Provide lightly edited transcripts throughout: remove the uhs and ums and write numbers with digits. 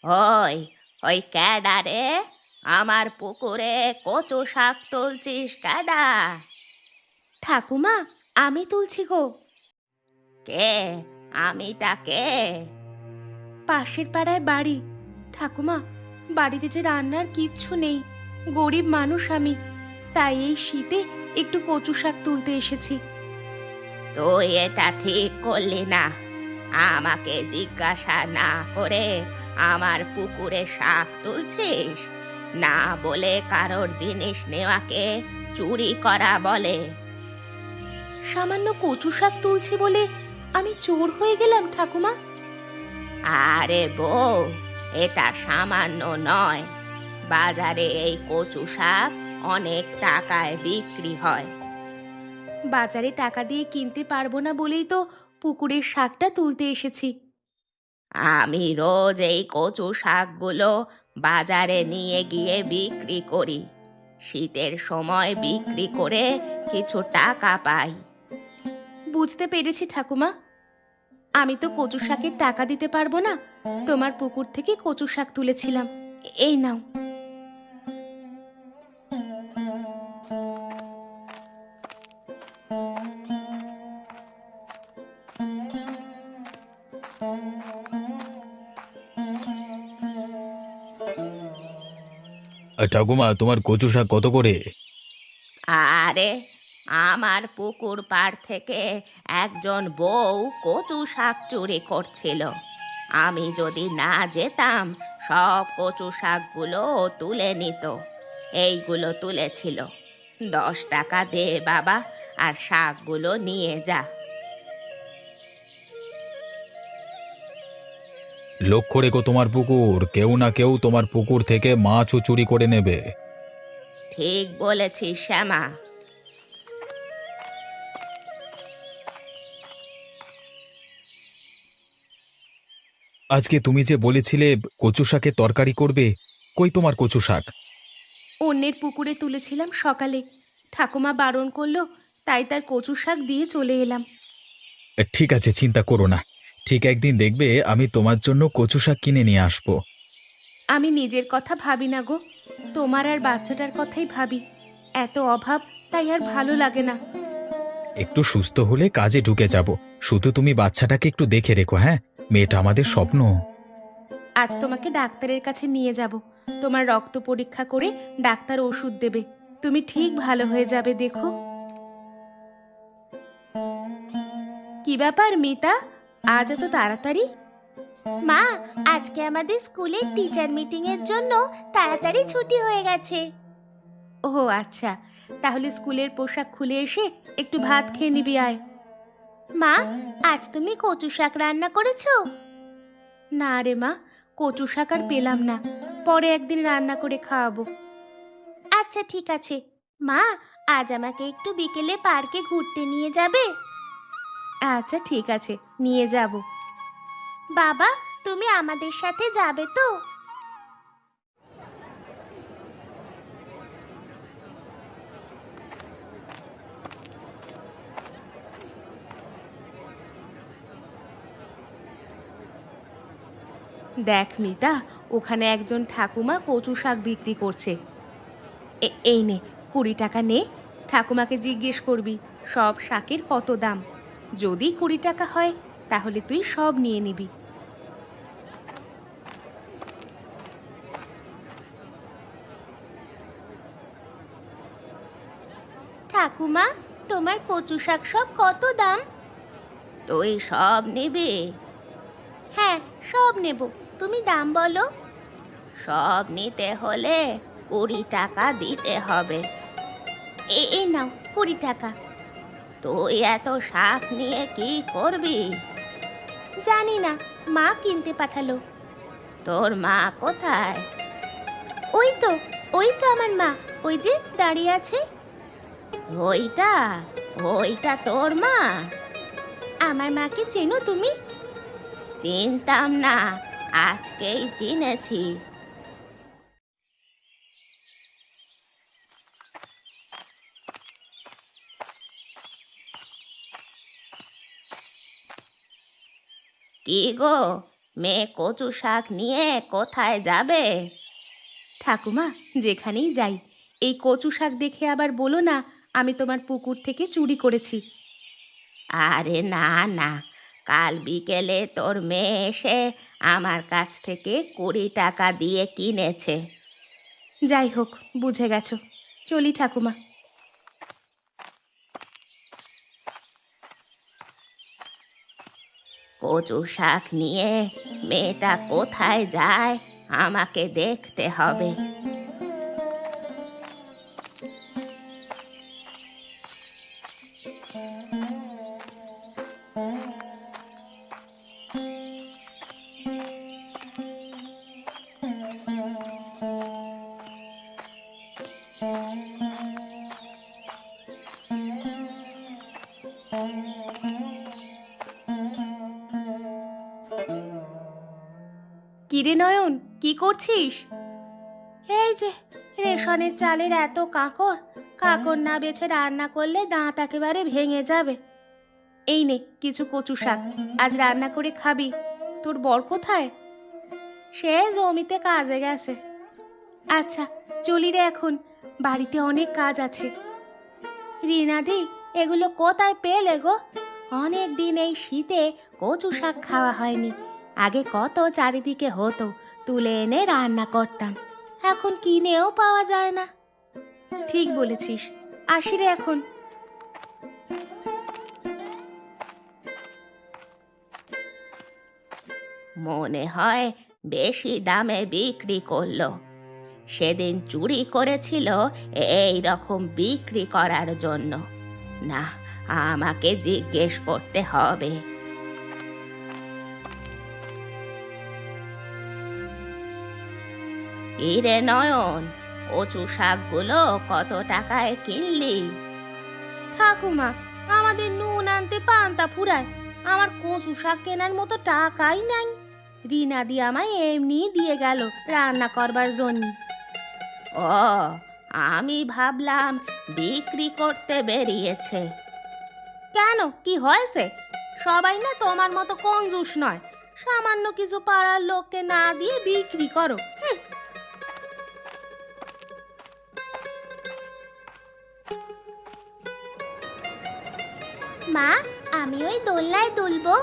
ওই ওই ক্যাডা রে, আমার পুকুরে কচু শাক তুলছিস ক্যাডা? ঠাকুমা, আমি তুলছি গো। কে? আমিটা কে? পাশের পাড়ায় বাড়ি। ঠাকুমা, বাড়িতে যে রান্নার কিচ্ছু নেই, গরিব মানুষ আমি, তাই এই শীতে একটু কচু শাক তুলতে এসেছি। তুই এটা ঠিক করলি না। আমাকে জিজ্ঞাসা না করে আমার পুকুরে শাক তুলছিস? না বলে কারোর জিনিস নেওয়াকে চুরি করা বলে। সামান্য কচু শাক তুলছি বলে আমি চোর হয়ে গেলাম ঠাকুমা? আরে বউ, এটা সামান্য নয়। বাজারে এই কচু শাক অনেক টাকায় বিক্রি হয়। বাজারে টাকা দিয়ে কিনতে পারবো না বলেই তো পুকুরের শাকটা তুলতে এসেছি। আমি রোজ এই কচু শাকগুলো বাজারে নিয়ে গিয়ে বিক্রি করি। শীতের সময় বিক্রি করে কিছু টাকা পাই। বুঝতে পেরেছি ঠাকুমা, আমি তো কচু শাকের টাকা দিতে পারবো না, তোমার পুকুর থেকে কচু শাক তুলেছিলাম, এই নাও। ঠাকুমা, তোমার কচু শাক কত করে? আরে, আমার পুকুর পাড় থেকে একজন বউ কচু শাক চুরি করছিল। আমি যদি না যেতাম, সব কচু শাকগুলো ও তুলে নিত। এইগুলো তুলেছিল। 10 টাকা দে বাবা, আর শাকগুলো নিয়ে যা। লক্ষ্য রেখো তোমার পুকুর, কেউ না কেউ তোমার পুকুর থেকে মাছও চুরি করে নেবে। ঠিক বলেছিস শ্যামা। আজকে তুমি যে বলেছিলে কচু শাকের তরকারি করবে, কই তোমার কচু শাক? অন্যের পুকুরে তুলেছিলাম সকালে, ঠাকুমা বারণ করলো, তাই তার কচু শাক দিয়ে চলে এলাম। ঠিক আছে, চিন্তা করো না। ঠিক একদিন দেখবে আমি তোমার জন্য কচু শাক কিনে নিয়ে আসবো। আমি নিজের কথা ভাবি না গো, তোমার আর বাচ্চাটার কথাই ভাবি। এত অভাব, তাই আর ভালো লাগে না। একটু সুস্থ হলে কাজে ঢুকে যাব। শুধু তুমি বাচ্চাটাকে একটু দেখে রেখো, হ্যাঁ? মেয়েটা আমাদের স্বপ্ন। আজ তোমাকে ডাক্তারের কাছে নিয়ে যাব, তোমার রক্ত পরীক্ষা করে ডাক্তার ওষুধ দেবে, তুমি ঠিক ভালো হয়ে যাবে, দেখো। কি ব্যাপার মিতা, আজ এত তাড়াতাড়ি? মা, আজকে আমাদের স্কুলের টিচার মিটিং এর জন্য তাড়াতাড়ি ছুটি হয়ে গেছে। ও আচ্ছা, তাহলে স্কুলের পোশাক খুলে এসে একটু ভাত খেয়ে নিবি, আয়। মা, আজ তুমি কচু শাক রান্না করেছো? না রে মা, কচু শাক আর পেলাম না, পরে একদিন রান্না করে খাওয়াবো। আচ্ছা ঠিক আছে। মা, আজ আমাকে একটু বিকেলে পার্কে ঘুরতে নিয়ে যাবে? আচ্ছা ঠিক আছে, নিয়ে যাব। বাবা, তুমি আমাদের সাথে যাবে তো? দেখ মিতা, ওখানে একজন ঠাকুমা কচু শাক বিক্রি করছে। এই নে, 20 টাকা নে, ঠাকুমাকে জিজ্ঞেস করবি সব শাকের কত দাম। যদি 20 টাকা হয়, তাহলে তুই সব নিয়ে নিবি। ঠাকুমা, তোমার কচু শাক সব কত দাম? তুই সব নিবি? হ্যাঁ, সব নেব, তুমি দাম বলো। সব নিতে হলে 20 টাকা দিতে হবে। এই নাও 20 টাকা। তুই এত শাক নিয়ে কি করবি? জানি না, মা কিনতে পাঠালো। তোর মা কোথায়? ওই তো, ওই তো আমার মা, ওই যে দাঁড়িয়ে আছে। ওইটা? ওইটা তোর মা? আমার মাকে চেনো তুমি? চিনতাম না, আজকেই চিনেছি। কি গো, মেয়ে কচু শাক নিয়ে কোথায় যাবে? ঠাকুমা, যেখানেই যাই এই কচু শাক দেখে আবার বলো না আমি তোমার পুকুর থেকে চুরি করেছি। আরে না না, কাল বিকেলে তোর মেয়ে এসে আমার কাছ থেকে 20 টাকা দিয়ে কিনেছে। যাই হোক, বুঝে গেছো, চলি ঠাকুমা। কচু শাক নিয়ে মেয়েটা কোথায় যায় আমাকে দেখতে হবে। কিরে নয়ন, কি করছিস? এই যে রেশনের চালের এত কাঁকর, কাঁকর না বেছে রান্না করলে দাঁত একেবারে ভেঙে যাবে। এই নে কিছু কচু শাক, আজ রান্না করে খাবি। তোর বর কোথায়? সে জমিতে কাজে গেছে। আচ্ছা, চলি রে এখন, বাড়িতে অনেক কাজ আছে। রিনাদি, এগুলো কোথায় পেলে গো? অনেক দিন এই শীতে কচু শাক খাওয়া হয়নি। আগে কত চারিদিকে হতো, তুলে এনে রান্না করতাম। এখন কিনেও পাওয়া যায় না। ঠিক বলেছিস, আসি রে এখন। মনে হয় বেশি দামে বিক্রি করলো। সেদিন চুরি করেছিল এই রকম বিক্রি করার জন্য। না, আমাকে জিজ্ঞেস করতে হবে। ইরে নয়ন, কচু শাকগুলো কত টাকায় কিনলি? ঠাকুমা, আমাদের নুন আনতে পান্তা ফুরায়, আমার কচু শাক কেনার মতো টাকাই নাই। রিনাদি আমায় এমনি দিয়ে গেল রান্না করবার জন্য। ও, আমি ভাবলাম বিক্রি করতে বেরিয়েছে। কেন, কি হয়েছে? সবাই না তোমার মতো কঞ্জুস নয়। সামান্য কিছু পাড়ার লোককে না দিয়ে বিক্রি করো। মা, আমি ওই দোলনায় দুলবো।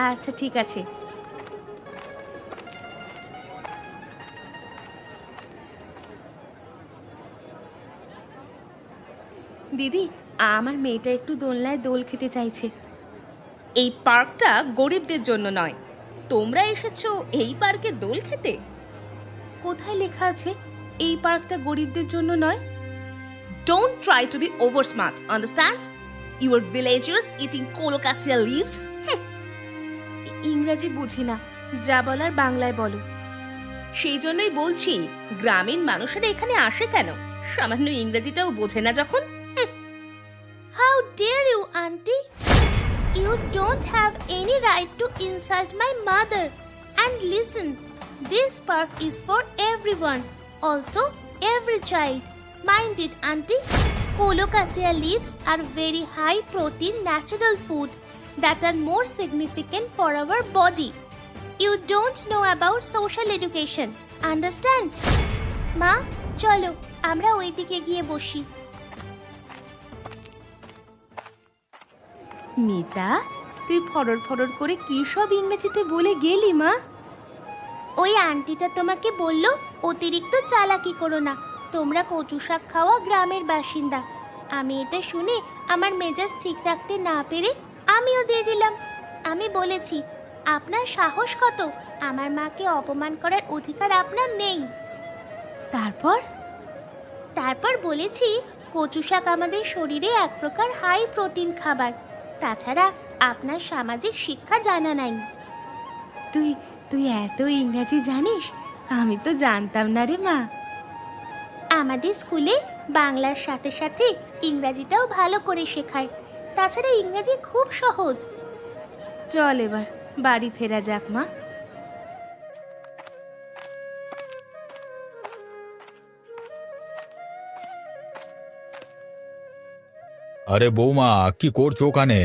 আচ্ছা ঠিক আছে। দিদি, আমার মেয়েটা একটু দোলনায় দোল খেতে চাইছে। এই পার্কটা গরিবদের জন্য নয়, তোমরা এসেছো এই পার্কে দোল খেতে? কোথায় লেখা আছে এই পার্কটা গরিবদের জন্য নয়? Don't try to be over smart, understand? You are villagers eating colocasia leaves. ইংরেজি বুঝি না, যা বলার বাংলায় বলো। সেই জন্যই বলছি, গ্রামীণ মানুষেরা এখানে আসে কেন? সামান্য ইংরেজিটাও বোঝে না যখন। How dare you, auntie? You don't have any right to insult my mother. And listen, this park is for everyone, also every child. Mind it, auntie. Colocasia leaves are very high protein natural food that are more significant for our body. You don't know about social education, understand? মা, চলো আমরা ওইদিকে গিয়ে বসি। মিতা, তুই ফরর ফরর করে কি সব ইংরেজিতে বলে গেলি মা? ওই আন্টিটা তোমাকে বলল অতিরিক্ত চালাকি করো না, তোমরা কচু শাক খাওয়া গ্রামের বাসিন্দা। আমি এটা শুনে আমার মেজাজ ঠিক রাখতে না পেরে আমিও দিয়ে দিলাম। আমি বলেছি, আপনার সাহস কত, আমার মাকে অপমান করার অধিকার আপনার নেই। তারপর বলেছি, কচু শাক আমাদের শরীরে এক প্রকার হাই প্রোটিন খাবার। তাছাড়া আপনার সামাজিক শিক্ষা জানা নাই। তুই তুই এত ইংরেজি জানিস? আমি তো জানতাম না রে মা। আমাদের স্কুলে বাংলার সাথে সাথে ইংরাজিটাও ভালো করে শেখায়। তাছাড়া ইংরাজি খুব সহজ। চল এবার বাড়ি ফেরা যাক মা। আরে বৌমা, কি করছো ওখানে?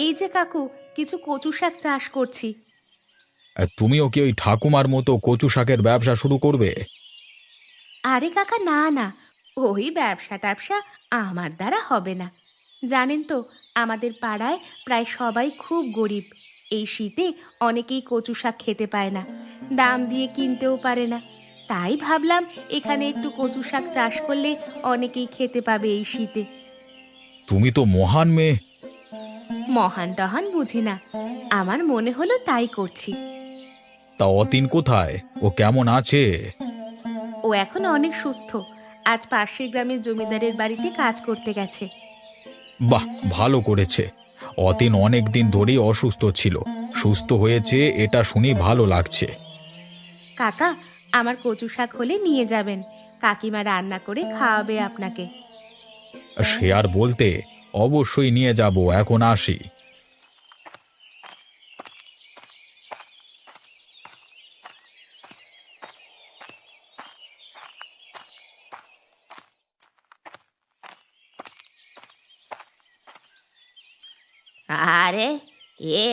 এই যে কাকু, কিছু কচু শাক চাষ করছি। তুমিও কি ওই ঠাকুমার মতো কচু শাকের ব্যবসা শুরু করবে? আরে কাকা, না না, ওই ব্যবসা ট্যাবসা আমার দ্বারা হবে না। জানেন তো, আমাদের পাড়ায় প্রায় সবাই খুব গরিব। এই শীতে অনেকেই কচু শাক খেতে পায় না, দাম দিয়ে কিনতেও পারে না। তাই ভাবলাম এখানে একটু কচু শাক চাষ করলে অনেকেই খেতে পাবে এই শীতে। তুমি তো মহান মেয়ে। মহান টহান বুঝি না, আমার মনে হলো তাই করছি। তা অতীন কোথায়? ও কেমন আছে? ও এখন অনেক সুস্থ, আজ পাশের গ্রামের জমিদারের বাড়িতে কাজ করতে গেছে। বাহ, ভালো করেছে। অতীন অনেক দিন ধরেই অসুস্থ ছিল, সুস্থ হয়েছে, এটা শুনে ভালো লাগছে। কাকা, আমার কচু শাক হলে নিয়ে যাবেন, কাকিমা রান্না করে খাওয়াবে আপনাকে। সে আর বলতে, অবশ্যই নিয়ে যাব, এখন আসি। আরে,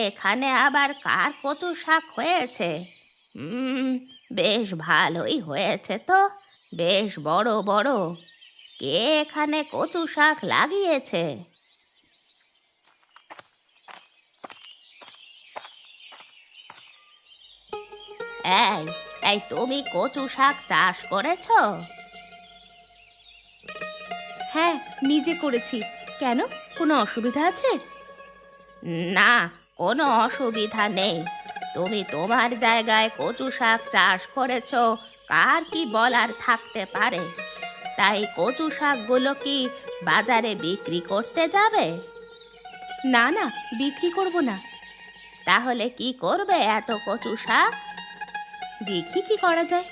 এখানে আবার কার কচু শাক হয়েছে? বেশ ভালোই হয়েছে তো, বেশ বড় বড়। কে এখানে কচু শাক লাগিয়েছে? এই এই তুমি কচু শাক চাষ করেছো? হ্যাঁ, নিজে করেছি। কেন, কোনো অসুবিধা আছে? না, কোনো অসুবিধা নেই। তুমি তোমার জায়গায় কচু শাক চাষ করেছো, কার কি বলার থাকতে পারে? তাই কচু শাকগুলো কি বাজারে বিক্রি করতে যাবে? না না, বিক্রি করব না। তাহলে কি করবে এত কচু শাক? দেখি কি করা যায়।